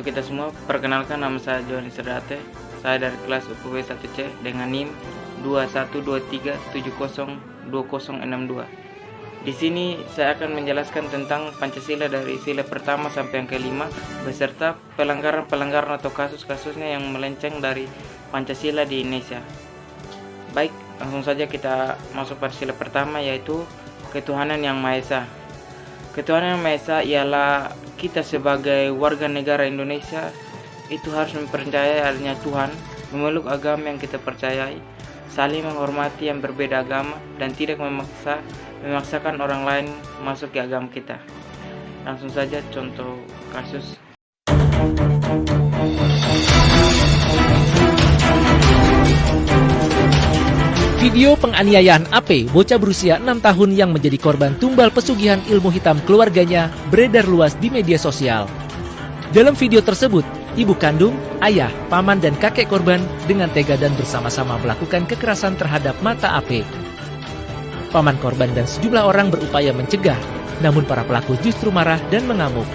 kita semua, perkenalkan nama saya Johnny Serdate. Saya dari kelas UPW 1C dengan NIM 2123702062. Di sini saya akan menjelaskan tentang Pancasila dari sila pertama sampai yang kelima beserta pelanggaran-pelanggaran atau kasus-kasusnya yang melenceng dari Pancasila di Indonesia. Baik, langsung saja kita masuk pada sila pertama, yaitu ketuhanan yang Maha Esa. Ketuhanan yang Maha Esa ialah kita sebagai warga negara Indonesia itu harus mempercayai adanya Tuhan, memeluk agama yang kita percayai, saling menghormati yang berbeda agama, dan tidak memaksakan orang lain masuk ke agama kita. Langsung saja contoh kasus. Video penganiayaan AP, bocah berusia 6 tahun yang menjadi korban tumbal pesugihan ilmu hitam keluarganya, beredar luas di media sosial. Dalam video tersebut, ibu kandung, ayah, paman, dan kakek korban dengan tega dan bersama-sama melakukan kekerasan terhadap mata AP. Paman korban dan sejumlah orang berupaya mencegah, namun para pelaku justru marah dan mengamuk.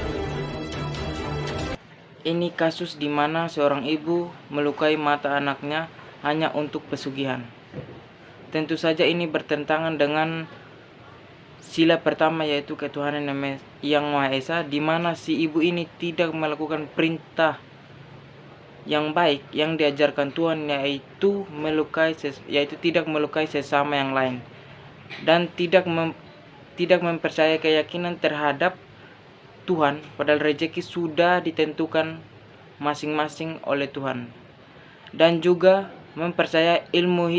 Ini kasus di mana seorang ibu melukai mata anaknya hanya untuk pesugihan. Tentu saja ini bertentangan dengan sila pertama, yaitu ketuhanan yang Maha Esa, di mana si ibu ini tidak melakukan perintah yang baik yang diajarkan Tuhan, yaitu tidak melukai sesama yang lain, dan tidak mempercayai keyakinan terhadap Tuhan, padahal rezeki sudah ditentukan masing-masing oleh Tuhan, dan juga mempercayai ilmu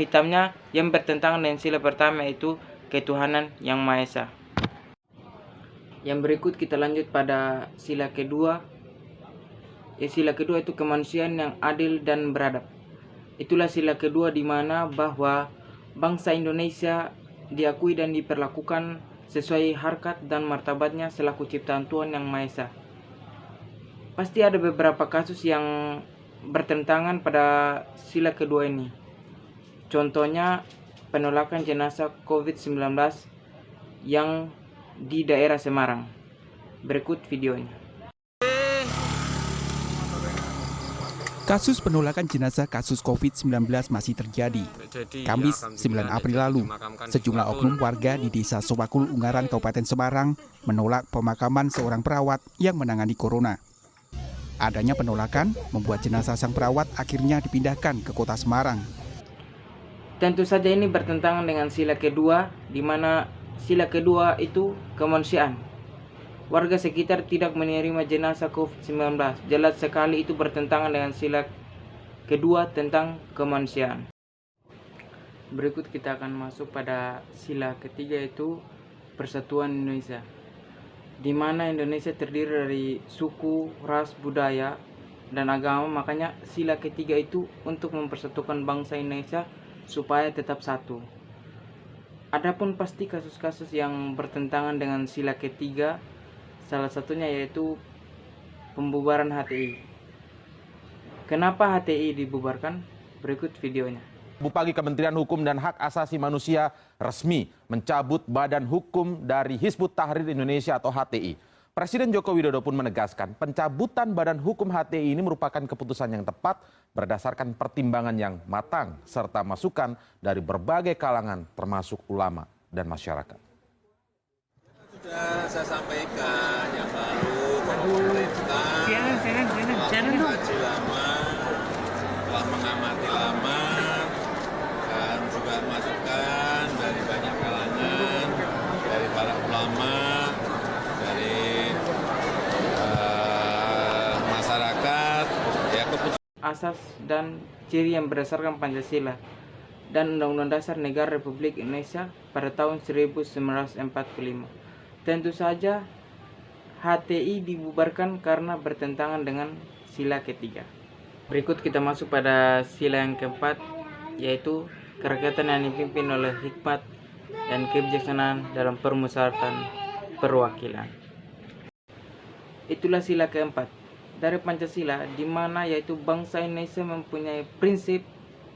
hitamnya yang bertentangan dengan sila pertama, yaitu ketuhanan yang Maha Esa. Yang berikut kita lanjut pada sila kedua. Sila kedua itu kemanusiaan yang adil dan beradab. Itulah sila kedua di mana bahwa bangsa Indonesia diakui dan diperlakukan sesuai harkat dan martabatnya selaku ciptaan Tuhan yang Maha Esa. Pasti ada beberapa kasus yang bertentangan pada sila kedua ini. Contohnya penolakan jenazah COVID-19 yang di daerah Semarang. Berikut videonya. Kasus penolakan jenazah kasus COVID-19 masih terjadi. Kamis 9 April lalu, sejumlah oknum warga di Desa Sowakul, Ungaran, Kabupaten Semarang menolak pemakaman seorang perawat yang menangani corona. Adanya penolakan membuat jenazah sang perawat akhirnya dipindahkan ke kota Semarang. Tentu saja ini bertentangan dengan sila kedua, di mana sila kedua itu kemanusiaan. Warga sekitar tidak menerima jenazah COVID-19. Jelas sekali itu bertentangan dengan sila kedua tentang kemanusiaan. Berikut kita akan masuk pada sila ketiga, yaitu persatuan Indonesia, di mana Indonesia terdiri dari suku, ras, budaya, dan agama. Makanya sila ketiga itu untuk mempersatukan bangsa Indonesia supaya tetap satu. Adapun pasti kasus-kasus yang bertentangan dengan sila ketiga, salah satunya yaitu pembubaran HTI. Kenapa HTI dibubarkan? Berikut videonya. Bupagi Kementerian Hukum dan Hak Asasi Manusia resmi mencabut Badan Hukum dari Hizbut Tahrir Indonesia atau HTI. Presiden Joko Widodo pun menegaskan pencabutan Badan Hukum HTI ini merupakan keputusan yang tepat berdasarkan pertimbangan yang matang serta masukan dari berbagai kalangan termasuk ulama dan masyarakat. Sudah saya sampaikan yang lalu bahwa pemerintah telah mengkaji lama, telah mengamati lama, dan juga masukan dari banyak kalangan, dari para ulama, dari masyarakat, ya keputusan Asas dan ciri yang berdasarkan Pancasila dan Undang-Undang Dasar Negara Republik Indonesia pada tahun 1945. Tentu saja HTI dibubarkan karena bertentangan dengan sila ketiga. Berikut kita masuk pada sila yang keempat, yaitu kerakyatan yang dipimpin oleh hikmat dan kebijaksanaan dalam permusyawaratan perwakilan. Itulah sila keempat dari Pancasila, di mana yaitu bangsa Indonesia mempunyai prinsip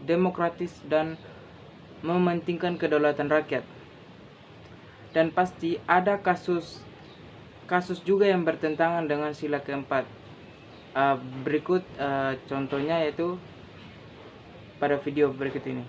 demokratis dan mementingkan kedaulatan rakyat. Dan pasti ada kasus juga yang bertentangan dengan sila keempat. Berikut contohnya yaitu pada video berikut ini.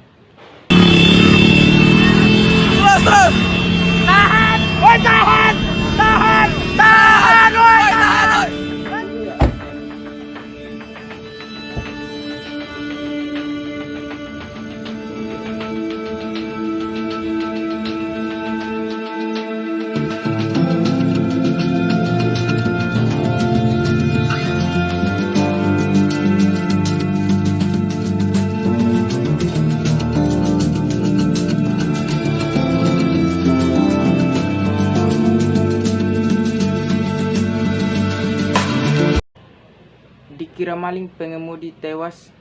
Dikira maling, pengemudi tewas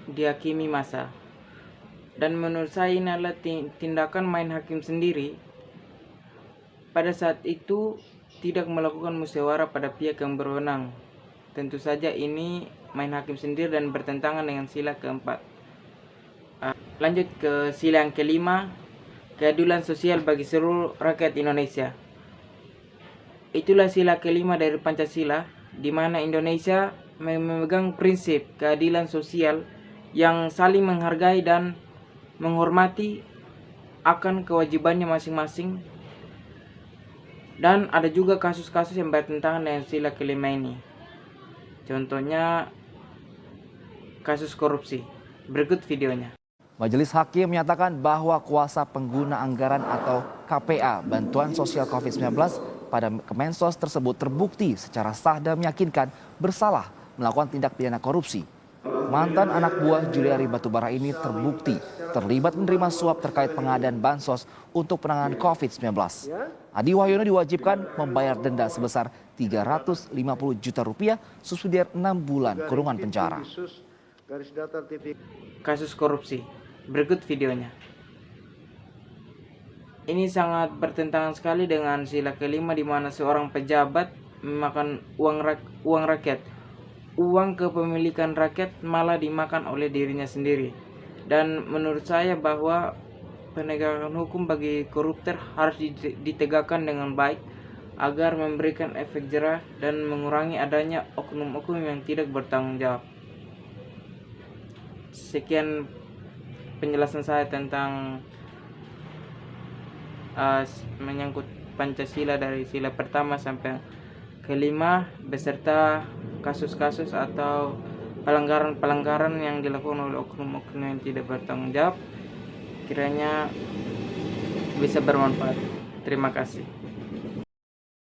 dihakimi massa. Dan menurut saya ini adalah tindakan main hakim sendiri. Pada saat itu tidak melakukan musyawarah pada pihak yang berwenang. Tentu saja ini main hakim sendiri dan bertentangan dengan sila keempat. Lanjut ke sila yang kelima, keadilan sosial bagi seluruh rakyat Indonesia. Itulah sila kelima dari Pancasila, di mana Indonesia memegang prinsip keadilan sosial yang saling menghargai dan menghormati akan kewajibannya masing-masing. Dan ada juga kasus-kasus yang bertentangan dengan sila kelima ini. Contohnya kasus korupsi. Berikut videonya. Majelis Hakim menyatakan bahwa kuasa pengguna anggaran atau KPA bantuan sosial COVID-19 pada Kemensos tersebut terbukti secara sah dan meyakinkan bersalah melakukan tindak pidana korupsi. Mantan anak buah Juliari Batubara ini terbukti terlibat menerima suap terkait pengadaan bansos untuk penanganan COVID-19. Adi Wahyono diwajibkan membayar denda sebesar 350 juta rupiah subsidiar 6 bulan kurungan penjara. Kasus korupsi. Berikut videonya. Ini sangat bertentangan sekali dengan sila kelima, di mana seorang pejabat memakan uang rakyat. Uang kepemilikan rakyat malah dimakan oleh dirinya sendiri. Dan menurut saya bahwa penegakan hukum bagi koruptor harus ditegakkan dengan baik agar memberikan efek jerah dan mengurangi adanya oknum-oknum yang tidak bertanggung jawab. Sekian penjelasan saya tentang menyangkut Pancasila dari sila pertama sampai kelima beserta kasus-kasus atau pelanggaran-pelanggaran yang dilakukan oleh oknum-oknum yang tidak bertanggung jawab. Kiranya bisa bermanfaat. Terima kasih.